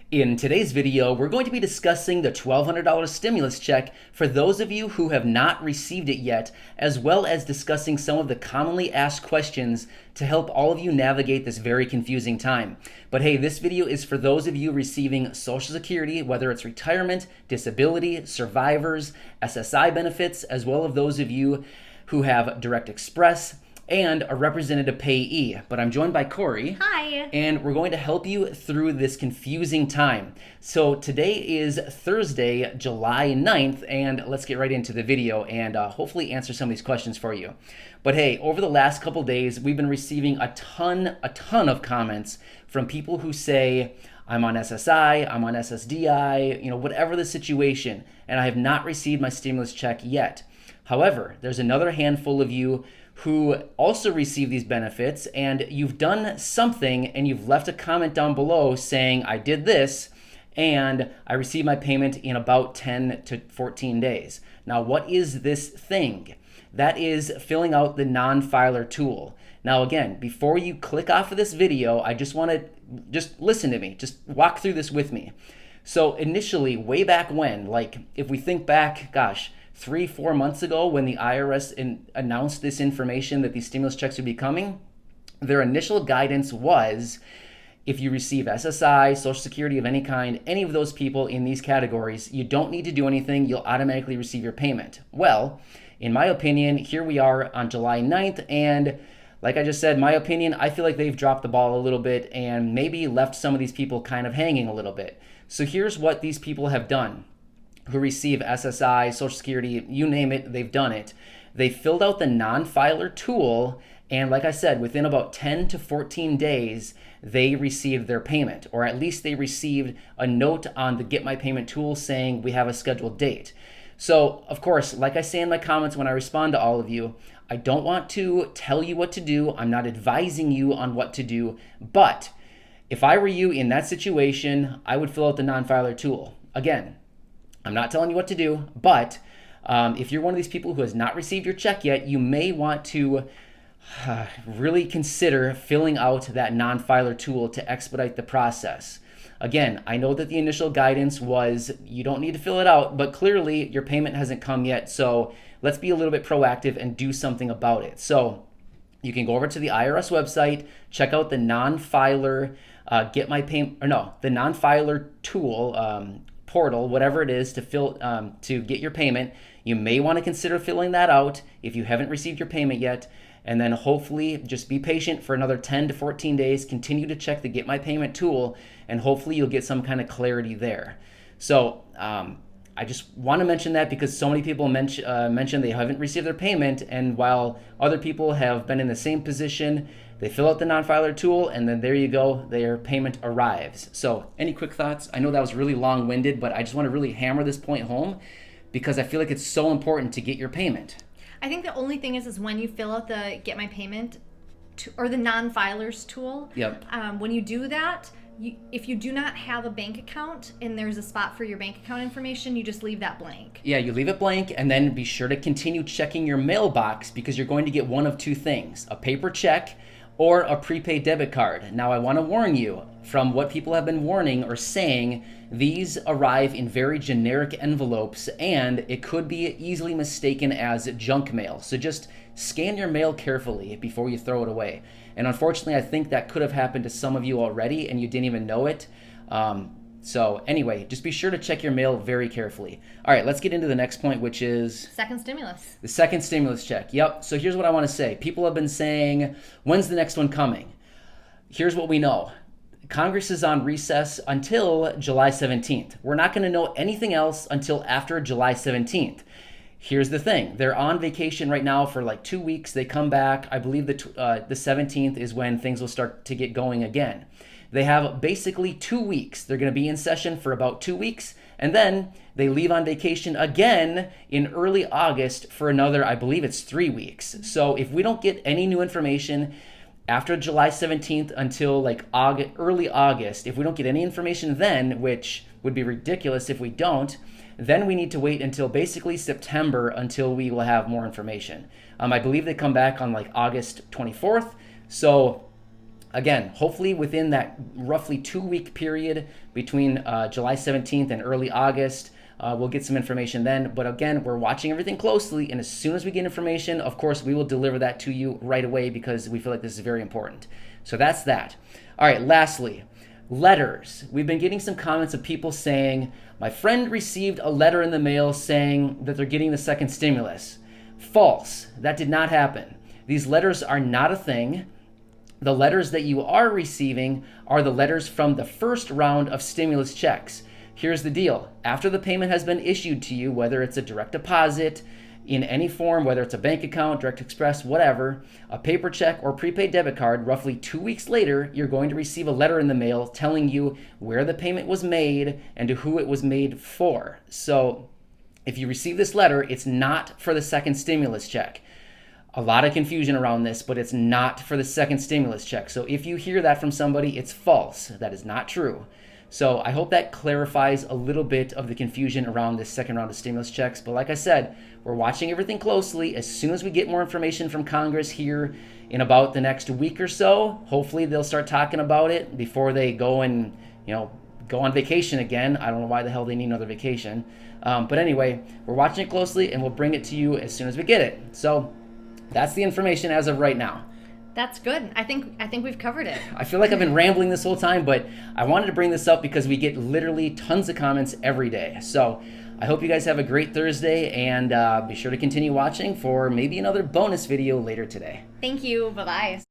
In today's video, we're going to be discussing the $1,200 stimulus check for those of you who have not received it yet, as well as discussing some of the commonly asked questions to help all of you navigate this very confusing time. But hey, this video is for those of you receiving Social Security, whether it's retirement, disability, survivors, SSI benefits, as well as those of you who have Direct Express, and a representative payee. But I'm joined by Corey. Hi. And we're going to help you through this confusing time. So today is Thursday, July 9th, and let's get right into the video and hopefully answer some of these questions for you. But hey, over the last couple days, we've been receiving a ton of comments from people who say, I'm on SSI, I'm on SSDI, whatever the situation, and I have not received my stimulus check yet. However, there's another handful of you who also receive these benefits, and you've done something and you've left a comment down below saying, I did this and I received my payment in about 10 to 14 days. Now, what is this thing? That is filling out the non-filer tool. Now, again, before you click off of this video, I just want to listen to me, just walk through this with me. So initially, way back when, like if we think back, 3-4 months ago when the IRS announced this information that these stimulus checks would be coming, their initial guidance was if you receive SSI, Social Security of any kind, any of those people in these categories, you don't need to do anything, you'll automatically receive your payment. Well, in my opinion, here we are on July 9th, and like I just said, my opinion, I feel like they've dropped the ball a little bit and maybe left some of these people kind of hanging a little bit. So here's what these people have done who receive SSI, Social Security, you name it, they've done it. They filled out the non-filer tool, and like I said, within about 10 to 14 days, they received their payment, or at least they received a note on the Get My Payment tool saying we have a scheduled date. So, of course, like I say in my comments when I respond to all of you, I don't want to tell you what to do. I'm not advising you on what to do, but if I were you in that situation, I would fill out the non-filer tool. Again, I'm not telling you what to do, but if you're one of these people who has not received your check yet, you may want to really consider filling out that non-filer tool to expedite the process. Again, I know that the initial guidance was you don't need to fill it out, but clearly your payment hasn't come yet, so let's be a little bit proactive and do something about it. So you can go over to the IRS website, check out the non-filer the non-filer tool portal, whatever it is, to get your payment. You may want to consider filling that out if you haven't received your payment yet, and then hopefully just be patient for another 10 to 14 days. Continue to check the Get My Payment tool, and hopefully you'll get some kind of clarity there. So I just want to mention that because so many people mention they haven't received their payment, and while other people have been in the same position, they fill out the non-filer tool, and then there you go, their payment arrives. So any quick thoughts? I know that was really long-winded, but I just want to really hammer this point home because I feel like it's so important to get your payment. I think the only thing is when you fill out the Get My Payment or the non-filers tool, Yep. When you do that, if you do not have a bank account and there's a spot for your bank account information, you just leave that blank. Yeah, you leave it blank, and then be sure to continue checking your mailbox because you're going to get one of two things: a paper check or a prepaid debit card. Now, I want to warn you, from what people have been warning or saying, these arrive in very generic envelopes, and it could be easily mistaken as junk mail. So just scan your mail carefully before you throw it away. And unfortunately, I think that could have happened to some of you already, and you didn't even know it. So anyway, just be sure to check your mail very carefully. All right, let's get into the next point, which is Second stimulus. the second stimulus check. Yep. So here's what I want to say. People have been saying, when's the next one coming? Here's what we know. Congress is on recess until July 17th. We're not going to know anything else until after July 17th. Here's the thing. They're on vacation right now for like 2 weeks. They come back. I believe the 17th is when things will start to get going again. They have basically 2 weeks. They're going to be in session for about 2 weeks, and then they leave on vacation again in early August for another, I believe it's 3 weeks. So if we don't get any new information after July 17th until like early August, if we don't get any information then, which would be ridiculous if we don't, then we need to wait until basically September until we will have more information. I believe they come back on like August 24th. So again, hopefully within that roughly 2-week period between July 17th and early August, we'll get some information then. But again, we're watching everything closely, and as soon as we get information, of course, we will deliver that to you right away because we feel like this is very important. So that's that. All right, lastly, letters. We've been getting some comments of people saying, my friend received a letter in the mail saying that they're getting the second stimulus. False. That did not happen. These letters are not a thing. The letters that you are receiving are the letters from the first round of stimulus checks. Here's the deal. After the payment has been issued to you, whether it's a direct deposit in any form, whether it's a bank account, direct express, whatever, a paper check or prepaid debit card, roughly 2 weeks later, you're going to receive a letter in the mail telling you where the payment was made and to who it was made for. So if you receive this letter, it's not for the second stimulus check. A lot of confusion around this, but it's not for the second stimulus check. So if you hear that from somebody, it's false. That is not true. So I hope that clarifies a little bit of the confusion around this second round of stimulus checks. But like I said, we're watching everything closely. As soon as we get more information from Congress here in about the next week or so, hopefully they'll start talking about it before they go and, go on vacation again. I don't know why the hell they need another vacation. But anyway, we're watching it closely and we'll bring it to you as soon as we get it. So that's the information as of right now. That's good. I think we've covered it. I feel like I've been rambling this whole time, but I wanted to bring this up because we get literally tons of comments every day. So I hope you guys have a great Thursday, and be sure to continue watching for maybe another bonus video later today. Thank you. Bye-bye.